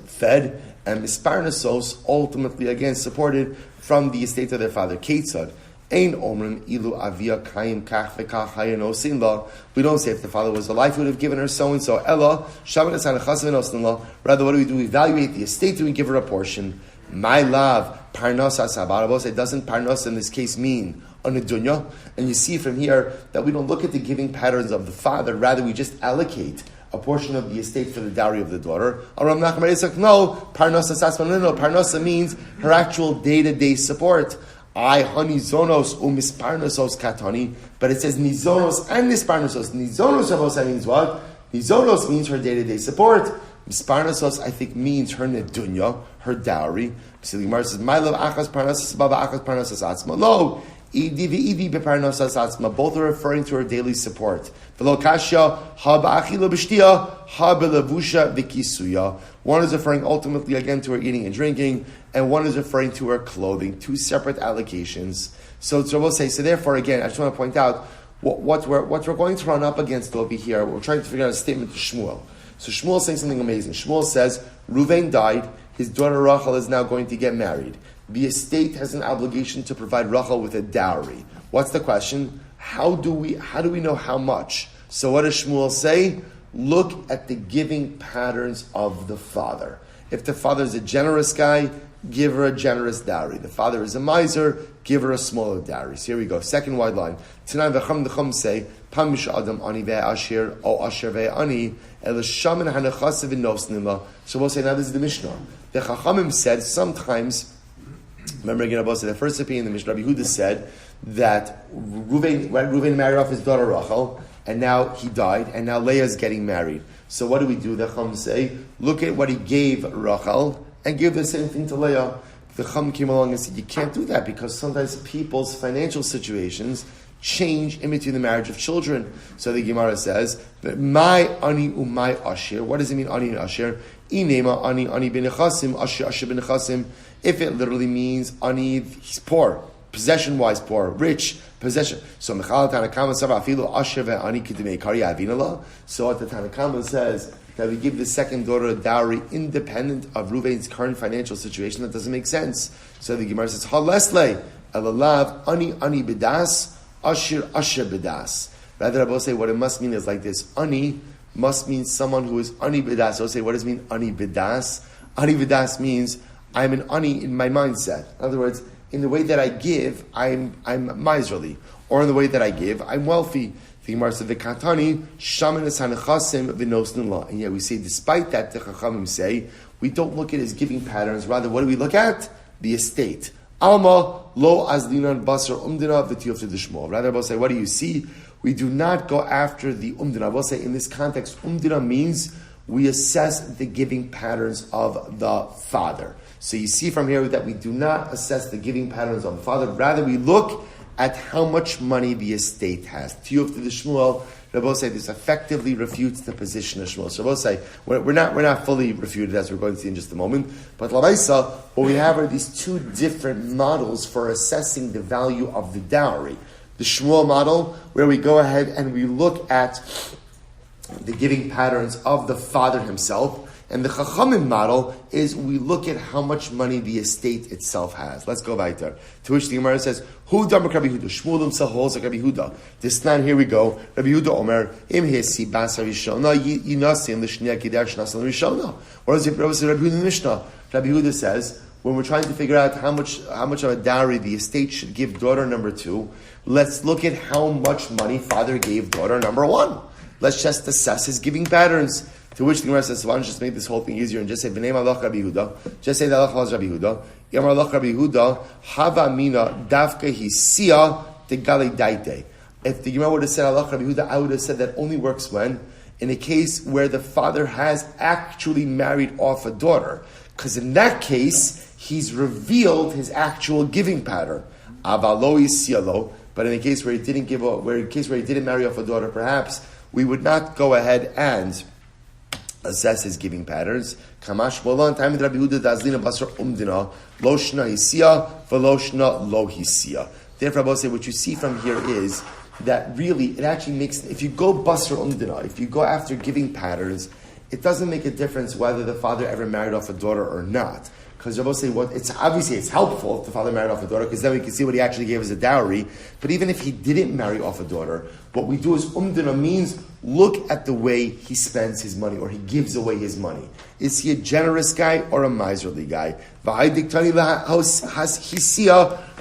fed, and Misparnasos, ultimately again supported from the estate of their father. Ketzad. Ein Omrim Ilu Avia Kaim Kach Vekach Hayano Sinla. We don't say if the father was alive, he would have given her so and so. Ella Shabbat Sanachas Venosinla. Rather, what do? We evaluate the estate and we give her a portion. My love, Parnasa Sabarabos. It doesn't Parnasa in this case mean on a dunya. And you see from here that we don't look at the giving patterns of the father, rather we just allocate a portion of the estate for the dowry of the daughter. Aram Nachman Yitzchak, no, Parnasa Sasman, no, Parnasa means her actual day-to-day support. I honey zonos umisparnosos katani, but it says nizonos and nisparnosos. Nizonos Rabosa means what? Nizonos means her day-to-day support. Misparnosos, I think, means her nedunya, her dowry. So the Gemara says, "My love achas parnosas baba achas parnosas atzma." Lo, idi ve'idi beparnosas atzma. Both are referring to her daily support. V'lo kasha ha ba'achila b'shtia ha belavusha v'kisuya. One is referring ultimately again to her eating and drinking, and one is referring to her clothing. Two separate allocations. So Tzravo says. So therefore, again, I just want to point out what we're going to run up against over here. We're trying to figure out a statement to Shmuel. So Shmuel is saying something amazing. Shmuel says, Reuven died, his daughter Rachel is now going to get married. The estate has an obligation to provide Rachel with a dowry. What's the question? How do we know how much? So what does Shmuel say? Look at the giving patterns of the father. If the father is a generous guy, give her a generous dowry. The father is a miser, give her a smaller dowry. So here we go. Second wide line. Tonight the Chum say, Pamish Adam ani ve'ashir o asher ve'ani el shaman hanachasiv inosnila. So we'll say now this is the Mishnah. The Chachamim said sometimes. Remember again, about the first opinion, the Mishnah Yehuda said that Reuven married off his daughter Rachel, and now he died, and now Leah is getting married. So what do we do? The Chum say, look at what he gave Rachel, and give the same thing to Leah. The Chum came along and said, you can't do that, because sometimes people's financial situations change in between the marriage of children. So the Gemara says, my ani umay ashir. What does it mean, ani and ashir? Inema ani b'nechasim, ashir b'nechasim. If it literally means ani, he's poor, possession-wise poor, rich, possession. So Michal Tanakama Sava Afilu Ashir ve'ani k'dimei kari avinala. So what the Tanakama says, that we give the second daughter a dowry independent of Reuven's current financial situation, that doesn't make sense. So the Gemara says, Halesle, elalav ani bidas, ashir bidas. Rather, I will say what it must mean is like this. Ani must mean someone who is ani bidas. I'll say, what does it mean, ani bidas? Ani bidas means I'm an ani in my mindset. In other words, in the way that I give, I'm miserly. Or in the way that I give, I'm wealthy. The Gemara said, "V'katani shaman eshanechasim v'nosnula." And yet we say, despite that, the Chachamim say we don't look at his giving patterns. Rather, what do we look at? The estate. Alma lo azlinan basar umdina v'tiyov to the shmol. Rather, we'll say, what do you see? We do not go after the umdina. We'll say in this context, umdina means we assess the giving patterns of the father. So you see from here that we do not assess the giving patterns of the father. Rather, we look at how much money the estate has. Tiyuf to the Shmuel, Rabbi say this effectively refutes the position of Shmuel. So Rabbi say we're not fully refuted, as we're going to see in just a moment. But Lamaisa, what we have are these two different models for assessing the value of the dowry. The Shmuel model, where we go ahead and we look at the giving patterns of the father himself. And the Chachamim model is we look at how much money the estate itself has. Let's go back there. To which the Gemara says, Hu damar Rabbi Yehuda. Shmuel himself holds like Rabbi Yehuda. This now here we go. Rabbi Yehuda Omer, Im hesi basa rishona, yinasim l'shniya kider shnasan rishona. What does Rabbi Yehuda in the Mishnah? Rabbi Yehuda says, when we're trying to figure out how much of a dowry the estate should give daughter number 2, let's look at how much money father gave daughter number 1. Let's just assess his giving patterns. To which the Gemara says, why don't you just make this whole thing easier and just say, B'nei Malach Rabbi Yehuda. Just say, Malach was Rabbi Yehuda. Yamar Malach Rabbi Yehuda, Hava Mina, Dafka Hisia, Tegale Daite. If the Gemara would have said, Malach Rabbi Yehuda, I would have said that only works when? In a case where the father has actually married off a daughter. Because in that case, he's revealed his actual giving pattern. Avalo Yisialo. But in a case where he didn't marry off a daughter, perhaps, we would not go ahead and assess his giving patterns. Kamash Bolan, time Rabbi Yehuda Dazlina Basar Umdina, lo shna hisia, v'lo shna lo hisia. Therefore, Rabbi say what you see from here is that really it actually makes, if you go basar umdina, if you go after giving patterns, it doesn't make a difference whether the father ever married off a daughter or not. Because Rabbi say it's obviously it's helpful if the father married off a daughter, because then we can see what he actually gave as a dowry. But even if he didn't marry off a daughter, what we do is umdina means look at the way he spends his money or he gives away his money. Is he a generous guy or a miserly guy?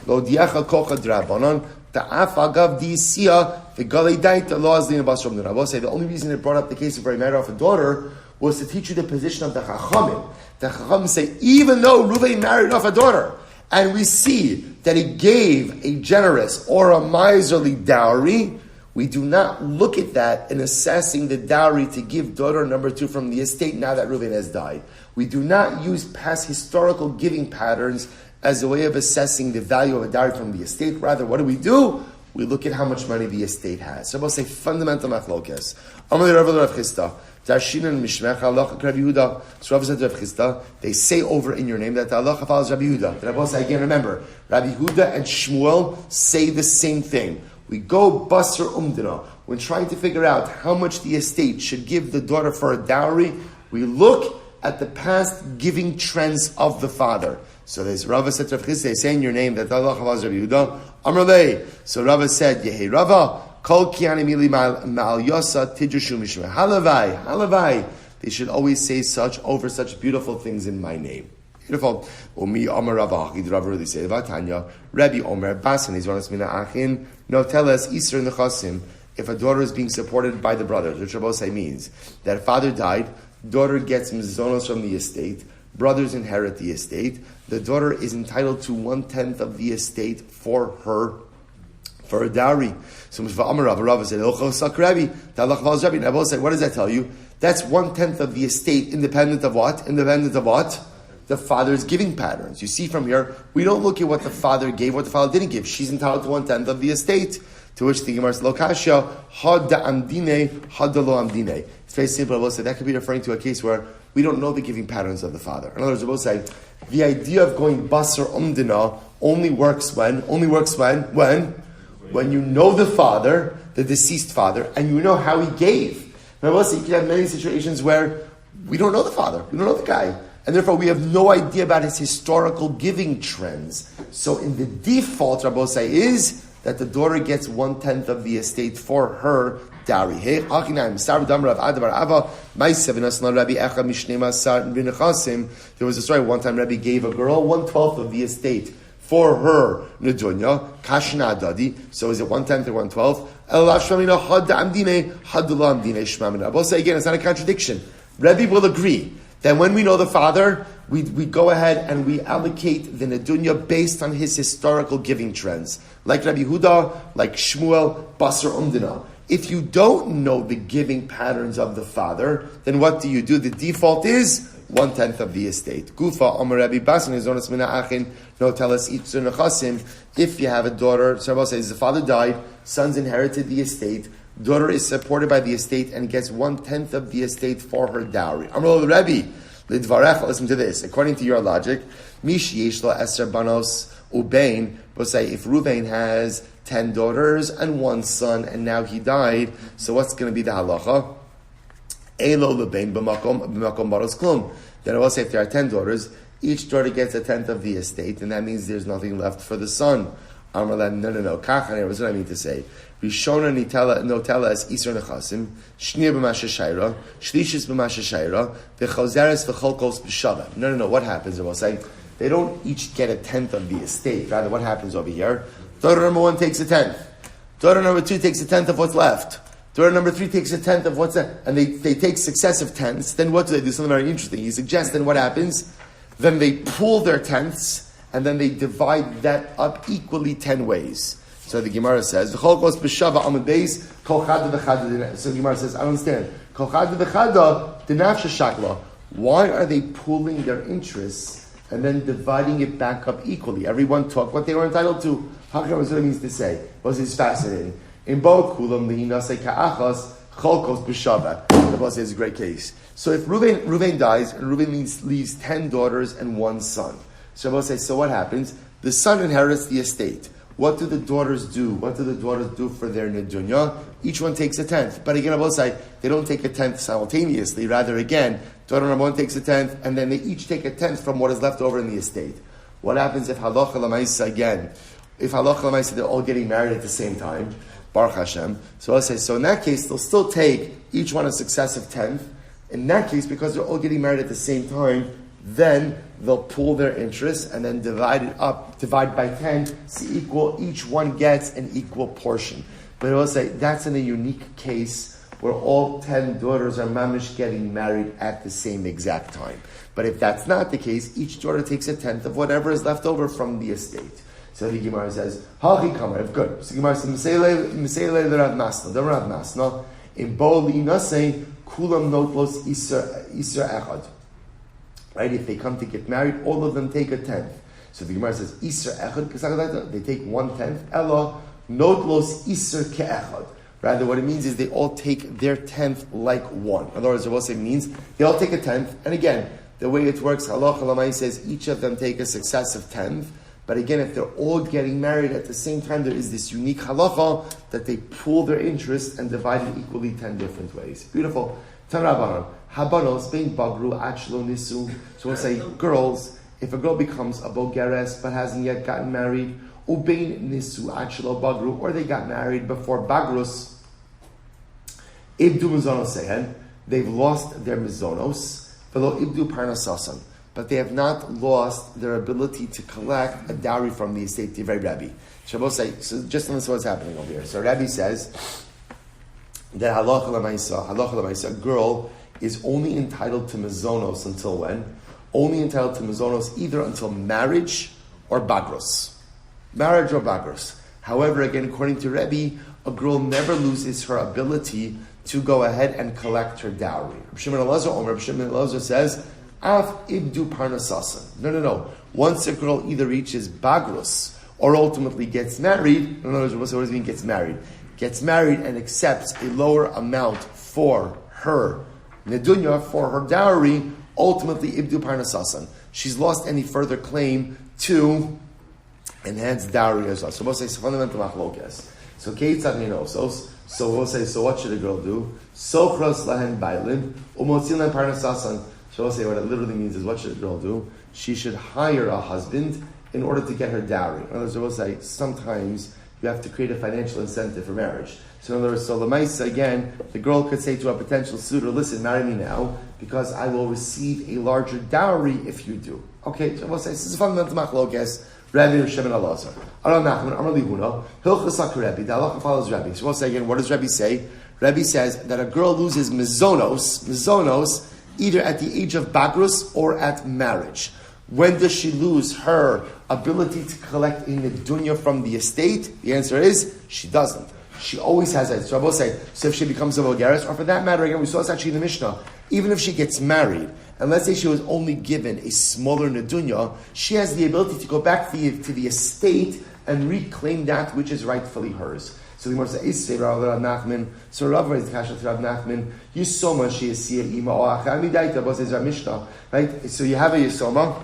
Lo diacha kocha drabanon ta'af agav diisia v'galei daita lo azlina basrom nirabo. Say the only reason it brought up the case of where he married off a daughter was to teach you the position of the chachamim. The chachamim say even though Reuven married off a daughter, and we see that he gave a generous or a miserly dowry, we do not look at that in assessing the dowry to give daughter number 2 from the estate now that Reuven has died. We do not use past historical giving patterns as a way of assessing the value of a dowry from the estate. Rather, what do? We look at how much money the estate has. So, I will say fundamental machlokes. Amalei Rav Chisda, Darshin and Mishmech halacha Rabbi Yehuda. So, Rav said to Rav Chisda, they say over in your name that the halacha follows Rabbi Yehuda. But I will say again, remember, Rabbi Yehuda and Shmuel say the same thing. We go basar umdina. When trying to figure out how much the estate should give the daughter for a dowry, we look at the past giving trends of the father. So there's Rava said to Rav Chisda, they say in your name that Allah follows Rabbi Yehuda. Amrlei. So Rava said, Yehi Rava, Kol kiani mili ma'al yosa tidrushu mishmeh. Halavai. They should always say such over such beautiful things in my name. Beautiful. Umi Amar Rava, did Rava really say Vatanya? Rabbi Omer Basan is one of Mina Achin. No, tell us Easter in the Chasim. If a daughter is being supported by the brothers, which Rabbi say means that father died, daughter gets mizonos from the estate, brothers inherit the estate. The daughter is entitled to 1/10 of the estate for a dowry. So Rava said, Rabbi said, what does that tell you? That's 1/10 of the estate, independent of what? The father's giving patterns. You see from here, we don't look at what the father gave, what the father didn't give. She's entitled to 1/10 of the estate. To which the Gemara says, Lokasha, had da amdine, had da lo amdine. It's very simple. I will say that could be referring to a case where we don't know the giving patterns of the father. In other words, I will say, the idea of going basar umdina only works when you know the father, the deceased father, and you know how he gave. And I will say, you can have many situations where we don't know the father, we don't know the guy, and therefore we have no idea about his historical giving trends. So in the default, Rabbi say, is that the daughter gets 1/10 of the estate for her dowry. There was a story one time Rabbi gave a girl 1/12 of the estate for her nedunya, kashna adadi. So is it 1/10 or 1/12? I will say again, it's not a contradiction. Rabbi will agree that when we know the father, we go ahead and we allocate the nedunya based on his historical giving trends. Like Rabbi Yehuda, like Shmuel, basar umdina. If you don't know the giving patterns of the father, then what do? The default is 1/10 of the estate. Gufa Omer Rabbi Basan is on Mina Achin. No, tell us if you have a daughter. Rabbi says the father died, sons inherited the estate. Daughter is supported by the estate and gets 1/10 of the estate for her dowry. Amrul Rabbi, listen to this. According to your logic, Mish Yeshlo Eser Banos Ubain. We'll say if Reuven has 10 daughters and 1 son, and now he died, so what's going to be the halacha? Elo lebein b'makom baros klum. Then I will say if there are 10 daughters, each daughter gets 1/10 of the estate, and that means there's nothing left for the son. Amrlan, no. Kachane, what's what I mean to say? Rishona notela es Isra nechasim, Shnir b'masha shayra, Shlishis b'masha shayra, v'chozeres v'cholkos b'shava. No. What happens? I will say they don't each get 1/10 of the estate. Rather, what happens over here? Daughter number 1 takes 1/10. Daughter number 2 takes 1/10 of what's left. Daughter number 3 takes 1/10 of what's left. And they take successive tenths. Then what do? Something very interesting. He suggests then what happens? Then they pool their tenths, and then they divide that up equally 10 ways. So the Gemara says, so the Gemara says, I don't understand. Why are they pooling their interests and then dividing it back up equally? Everyone took what they were entitled to. How come what it means to say? Well, this is fascinating. In both kulam lihinase ka'achas cholkos b'shava. The boss says it's a great case. So if Reuven dies and Reuven leaves 10 daughters and 1 son, So we'll say, so what happens? The son inherits the estate. What do the daughters do? What do the daughters do for their nedunya? Each one takes a tenth. But again, I will say, they don't take a tenth simultaneously. Rather, again, daughter number one takes a tenth, and then they each take a tenth from what is left over in the estate. What happens if halacha l'maisa again? If halacha l'maisa, they're all getting married at the same time, Baruch Hashem. So I'll say, so in that case, they'll still take each one a successive tenth. In that case, because they're all getting married at the same time, then they'll pool their interest and then divide by 10, so each one gets an equal portion. But I will say, that's in a unique case where all 10 daughters are mamish getting married at the same exact time. But if that's not the case, each daughter takes a tenth of whatever is left over from the estate. So the Gemara says, Hachi Kamar, good. So the Gemara says, Misele l'Rav Masna, the Rav Masna, in Bo L'Inasei, Kulam Notlos Isser Echad. Right? If they come to get married, all of them take a tenth. So the Gemara says, Isser Echad, they take 1/10. Ella, Notlos Isser Ke'echad. Rather, what it means is they all take their tenth like one. In other words, what it means, they all take a tenth. And again, the way it works, halacha l'may says each of them take a successive tenth. But again, if they're all getting married at the same time, there is this unique halacha that they pool their interest and divide it equally 10 different ways. Beautiful. Tanrabanan. Habanos being bagru achlo nisu. So we'll say girls, if a girl becomes a bogeres but hasn't yet gotten married, ubein nisu achlo bagru, or they got married before bagrus, ibdu mizonos sehen, they've lost their mizonos. Ibdu parnasasan, but they have not lost their ability to collect a dowry from the estate. Divrei Rabbi. Shabbos say, so just listen to what's happening over here. So Rabbi says that halacha l'maisa, a girl is only entitled to mizonos until when? Only entitled to mizonos either until marriage or bagros. Marriage or bagros. However, again, according to Rabbi, a girl never loses her ability to go ahead and collect her dowry. Reb Shimon Elazar says, Av ibdu parnasasan. No. Once a girl either reaches bagros or ultimately gets married, what does it mean gets married? Gets married and accepts a lower amount for her nedunya, for her dowry, ultimately ibdu parnasasan. She's lost any further claim to enhance dowry as well. So we'll say, it's a fundamental machlokes. So Keitzad Ninosos. So we'll say, so what should a girl do? Sochros lahen bailin, umotzin lahen parnasasan. So we'll say what it literally means is, what should a girl do? She should hire a husband in order to get her dowry. In other words, we'll say, sometimes you have to create a financial incentive for marriage. So in other words, so Lamaisa, again, the girl could say to a potential suitor, listen, marry me now, because I will receive a larger dowry if you do. Okay, so we'll say, this is a fundamental machlokes. Rabbi Rishon and Elazar. Aram Nachman, Amar Lihuna, Hilchasak Rabbi, the halacha follows Rabbi. So we'll say again, what does Rabbi say? Rabbi says that a girl loses mizonos, either at the age of bagrus or at marriage. When does she lose her ability to collect a nedunya from the estate? The answer is, she doesn't. She always has that. So I will say, so if she becomes a vulgaris, or for that matter, again, we saw this actually in the Mishnah, even if she gets married, and let's say she was only given a smaller nedunya, she has the ability to go back to the estate and reclaim that which is rightfully hers. So the Gemara says, Rav Nachman, so Rav is Kasha to Rav Nachman, Yisoma she is shelema or achamidaita, but says our Mishnah, right? So you have a Yisoma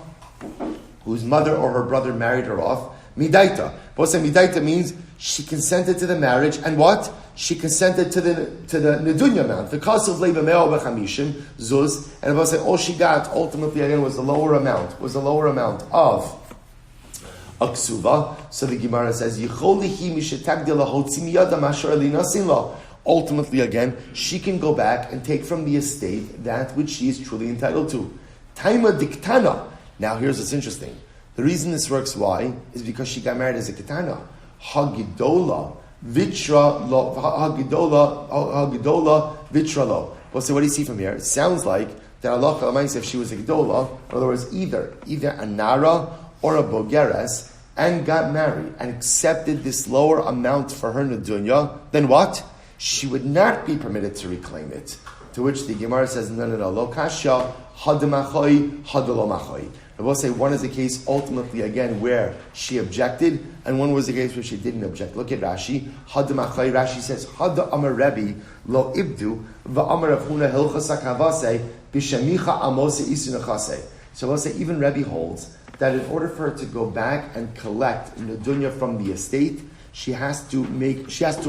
whose mother or her brother married her off, midaita. But midaita means she consented to the marriage, and what? She consented to the nedunya amount. The cost of labor me'ol b'chamishim zuz, and about say all she got ultimately again was the lower amount of a ksuva. So the Gemara says yicholihi mishetagdil lahotzi miyada mashar linasin la. Ultimately, again, she can go back and take from the estate that which she is truly entitled to. Taima diktana. Now, here's what's interesting. The reason this works, why, is because she got married as a ketana. Hagidola vitra lo. Hagidola vitra lo. Well, so what do you see from here? It sounds like that Allah Chalamais, if she was a gedola, in other words, either a nara or a bogeres, and got married and accepted this lower amount for her nedunya, then what? She would not be permitted to reclaim it. To which the Gemara says, no, lo kasha, hadamachoi, hadalomachoi. I will say one is the case ultimately again where she objected, and one was the case where she didn't object. Look at Rashi. Hadamachoi, Rashi says, Hada Amar Rebbe, lo ibdu, va'amar Avhuna hilchasak havase, b'shemicha amose isunachase. So I will say even Rebbe holds that in order for her to go back and collect Nadunya from the estate, she has to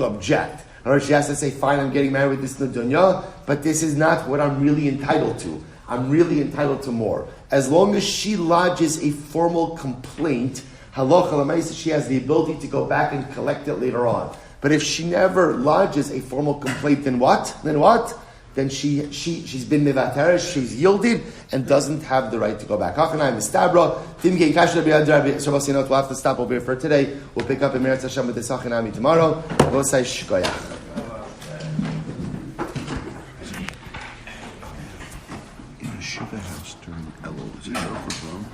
object. Or she has to say, fine, I'm getting married with this Nadunya, but this is not what I'm really entitled to. I'm really entitled to more. As long as she lodges a formal complaint, halacha l'maisa, she has the ability to go back and collect it later on. But if she never lodges a formal complaint, then what? Then she's been mevateres, she's yielded, and doesn't have the right to go back. We'll have to stop over here for today. We'll pick up in Meretz Hashem with the Sachinami tomorrow. We'll say shkoyach. Shiva house during Elul. Is it over, bro?